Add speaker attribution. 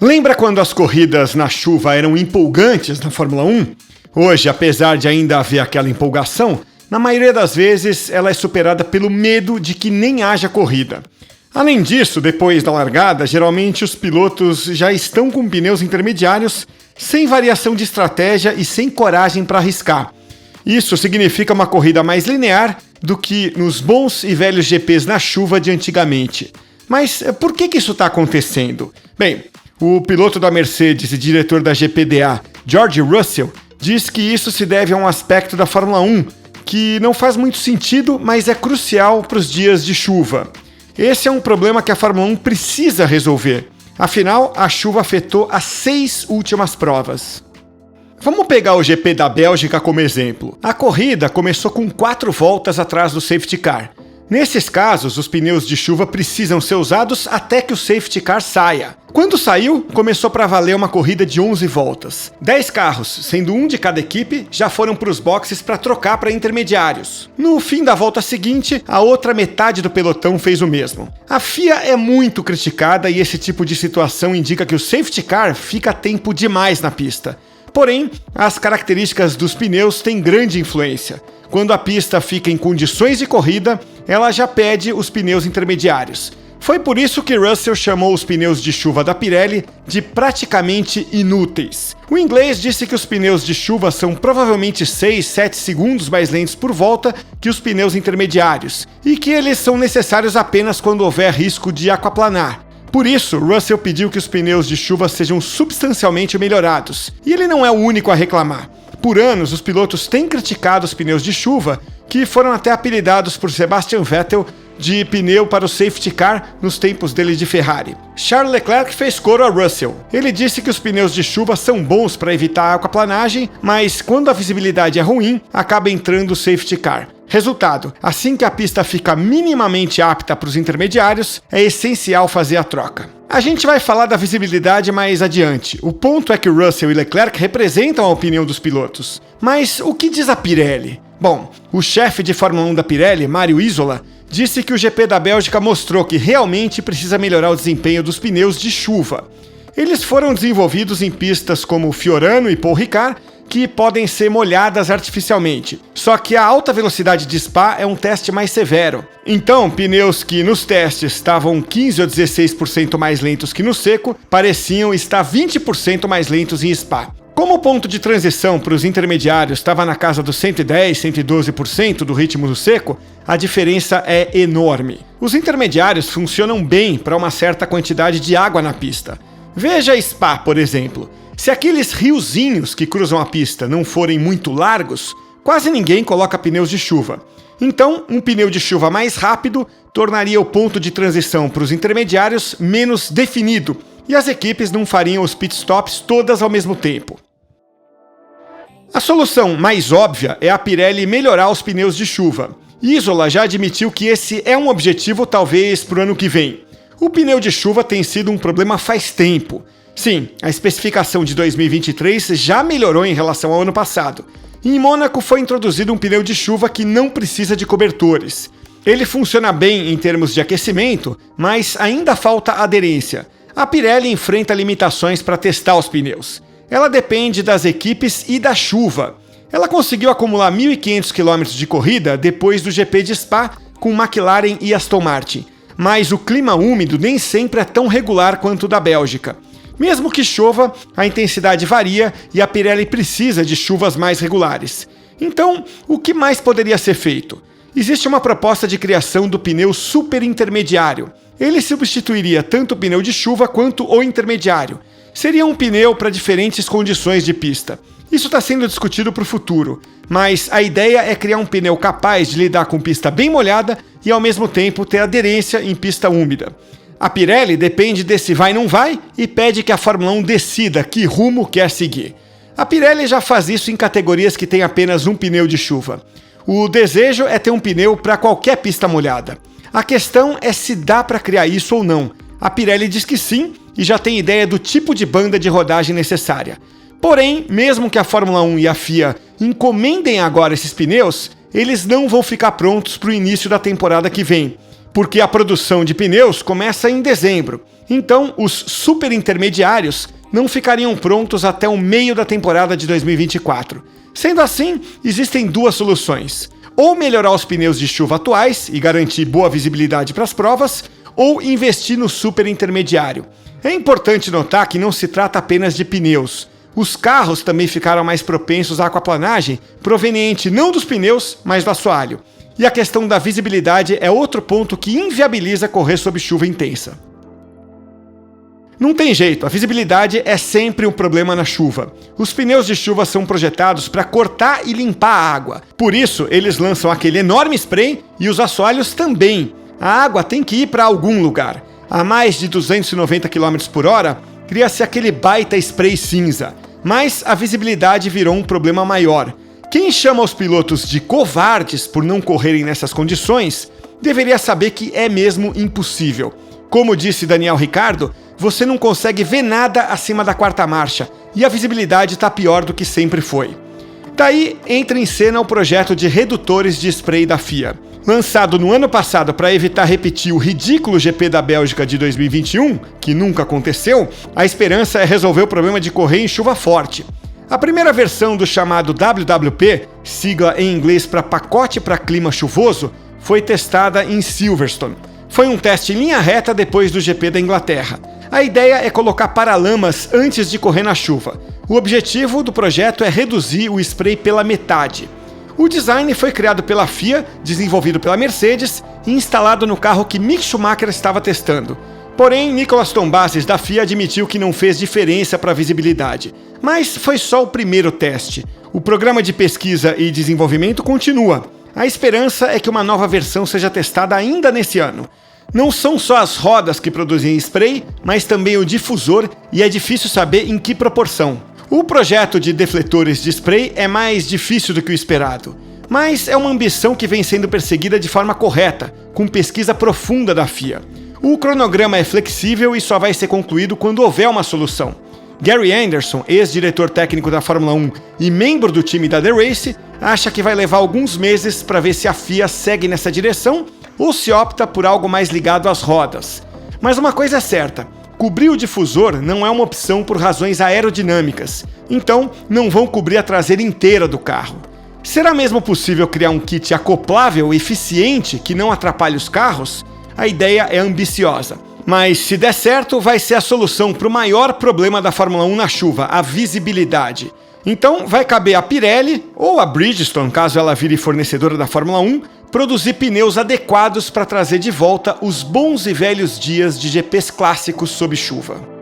Speaker 1: Lembra quando as corridas na chuva eram empolgantes na Fórmula 1? Hoje, apesar de ainda haver aquela empolgação, na maioria das vezes ela é superada pelo medo de que nem haja corrida. Além disso, depois da largada, geralmente os pilotos já estão com pneus intermediários, sem variação de estratégia e sem coragem para arriscar. Isso significa uma corrida mais linear do que nos bons e velhos GPs na chuva de antigamente. Mas por que isso está acontecendo? Bem, o piloto da Mercedes e diretor da GPDA, George Russell, diz que isso se deve a um aspecto da Fórmula 1 que não faz muito sentido, mas é crucial para os dias de chuva. Esse é um problema que a Fórmula 1 precisa resolver. Afinal, a chuva afetou as 6 últimas provas. Vamos pegar o GP da Bélgica como exemplo. A corrida começou com 4 voltas atrás do safety car. Nesses casos, os pneus de chuva precisam ser usados até que o safety car saia. Quando saiu, começou para valer uma corrida de 11 voltas. 10 carros, sendo um de cada equipe, já foram para os boxes para trocar para intermediários. No fim da volta seguinte, a outra metade do pelotão fez o mesmo. A FIA é muito criticada e esse tipo de situação indica que o safety car fica tempo demais na pista. Porém, as características dos pneus têm grande influência. Quando a pista fica em condições de corrida, ela já pede os pneus intermediários. Foi por isso que Russell chamou os pneus de chuva da Pirelli de praticamente inúteis. O inglês disse que os pneus de chuva são provavelmente 6, 7 segundos mais lentos por volta que os pneus intermediários, e que eles são necessários apenas quando houver risco de aquaplanar. Por isso, Russell pediu que os pneus de chuva sejam substancialmente melhorados, e ele não é o único a reclamar. Por anos, os pilotos têm criticado os pneus de chuva, que foram até apelidados por Sebastian Vettel de pneu para o safety car nos tempos dele de Ferrari. Charles Leclerc fez coro a Russell. Ele disse que os pneus de chuva são bons para evitar a aquaplanagem, mas quando a visibilidade é ruim, acaba entrando o safety car. Resultado, assim que a pista fica minimamente apta para os intermediários, é essencial fazer a troca. A gente vai falar da visibilidade mais adiante. O ponto é que Russell e Leclerc representam a opinião dos pilotos. Mas o que diz a Pirelli? Bom, o chefe de Fórmula 1 da Pirelli, Mario Isola, disse que o GP da Bélgica mostrou que realmente precisa melhorar o desempenho dos pneus de chuva. Eles foram desenvolvidos em pistas como Fiorano e Paul Ricard, que podem ser molhadas artificialmente. Só que a alta velocidade de Spa é um teste mais severo. Então, pneus que nos testes estavam 15 ou 16% mais lentos que no seco, pareciam estar 20% mais lentos em Spa. Como o ponto de transição para os intermediários estava na casa dos 110, 112% do ritmo do seco, a diferença é enorme. Os intermediários funcionam bem para uma certa quantidade de água na pista. Veja Spa, por exemplo. Se aqueles riozinhos que cruzam a pista não forem muito largos, quase ninguém coloca pneus de chuva. Então, um pneu de chuva mais rápido tornaria o ponto de transição para os intermediários menos definido e as equipes não fariam os pitstops todas ao mesmo tempo. A solução mais óbvia é a Pirelli melhorar os pneus de chuva. Isola já admitiu que esse é um objetivo talvez para o ano que vem. O pneu de chuva tem sido um problema faz tempo. Sim, a especificação de 2023 já melhorou em relação ao ano passado. Em Mônaco foi introduzido um pneu de chuva que não precisa de cobertores. Ele funciona bem em termos de aquecimento, mas ainda falta aderência. A Pirelli enfrenta limitações para testar os pneus. Ela depende das equipes e da chuva. Ela conseguiu acumular 1.500 km de corrida depois do GP de Spa com McLaren e Aston Martin. Mas o clima úmido nem sempre é tão regular quanto o da Bélgica. Mesmo que chova, a intensidade varia e a Pirelli precisa de chuvas mais regulares. Então, o que mais poderia ser feito? Existe uma proposta de criação do pneu superintermediário. Ele substituiria tanto o pneu de chuva quanto o intermediário. Seria um pneu para diferentes condições de pista. Isso está sendo discutido para o futuro, mas a ideia é criar um pneu capaz de lidar com pista bem molhada e ao mesmo tempo ter aderência em pista úmida. A Pirelli depende desse vai-não vai e pede que a Fórmula 1 decida que rumo quer seguir. A Pirelli já faz isso em categorias que têm apenas um pneu de chuva. O desejo é ter um pneu para qualquer pista molhada. A questão é se dá para criar isso ou não. A Pirelli diz que sim e já tem ideia do tipo de banda de rodagem necessária. Porém, mesmo que a Fórmula 1 e a FIA encomendem agora esses pneus, eles não vão ficar prontos para o início da temporada que vem, porque a produção de pneus começa em dezembro. Então, os superintermediários não ficariam prontos até o meio da temporada de 2024. Sendo assim, existem duas soluções: ou melhorar os pneus de chuva atuais e garantir boa visibilidade para as provas, ou investir no superintermediário. É importante notar que não se trata apenas de pneus. Os carros também ficaram mais propensos à aquaplanagem, proveniente não dos pneus, mas do assoalho. E a questão da visibilidade é outro ponto que inviabiliza correr sob chuva intensa. Não tem jeito, a visibilidade é sempre um problema na chuva. Os pneus de chuva são projetados para cortar e limpar a água. Por isso, eles lançam aquele enorme spray e os assoalhos também. A água tem que ir para algum lugar. A mais de 290 km por hora, cria-se aquele baita spray cinza. Mas a visibilidade virou um problema maior. Quem chama os pilotos de covardes por não correrem nessas condições, deveria saber que é mesmo impossível. Como disse Daniel Ricciardo, você não consegue ver nada acima da quarta marcha, e a visibilidade está pior do que sempre foi. Daí entra em cena o projeto de redutores de spray da FIA. Lançado no ano passado para evitar repetir o ridículo GP da Bélgica de 2021, que nunca aconteceu, a esperança é resolver o problema de correr em chuva forte. A primeira versão do chamado WWP, sigla em inglês para pacote para clima chuvoso, foi testada em Silverstone. Foi um teste em linha reta depois do GP da Inglaterra. A ideia é colocar paralamas antes de correr na chuva. O objetivo do projeto é reduzir o spray pela metade. O design foi criado pela FIA, desenvolvido pela Mercedes e instalado no carro que Mick Schumacher estava testando. Porém, Nicolas Tombazis da FIA admitiu que não fez diferença para a visibilidade. Mas foi só o primeiro teste. O programa de pesquisa e desenvolvimento continua. A esperança é que uma nova versão seja testada ainda nesse ano. Não são só as rodas que produzem spray, mas também o difusor, e é difícil saber em que proporção. O projeto de defletores de spray é mais difícil do que o esperado, mas é uma ambição que vem sendo perseguida de forma correta, com pesquisa profunda da FIA. O cronograma é flexível e só vai ser concluído quando houver uma solução. Gary Anderson, ex-diretor técnico da Fórmula 1 e membro do time da The Race, acha que vai levar alguns meses para ver se a FIA segue nessa direção ou se opta por algo mais ligado às rodas. Mas uma coisa é certa: cobrir o difusor não é uma opção por razões aerodinâmicas, então não vão cobrir a traseira inteira do carro. Será mesmo possível criar um kit acoplável e eficiente que não atrapalhe os carros? A ideia é ambiciosa, mas se der certo, vai ser a solução para o maior problema da Fórmula 1 na chuva, a visibilidade. Então vai caber a Pirelli, ou a Bridgestone, caso ela vire fornecedora da Fórmula 1, produzir pneus adequados para trazer de volta os bons e velhos dias de GPs clássicos sob chuva.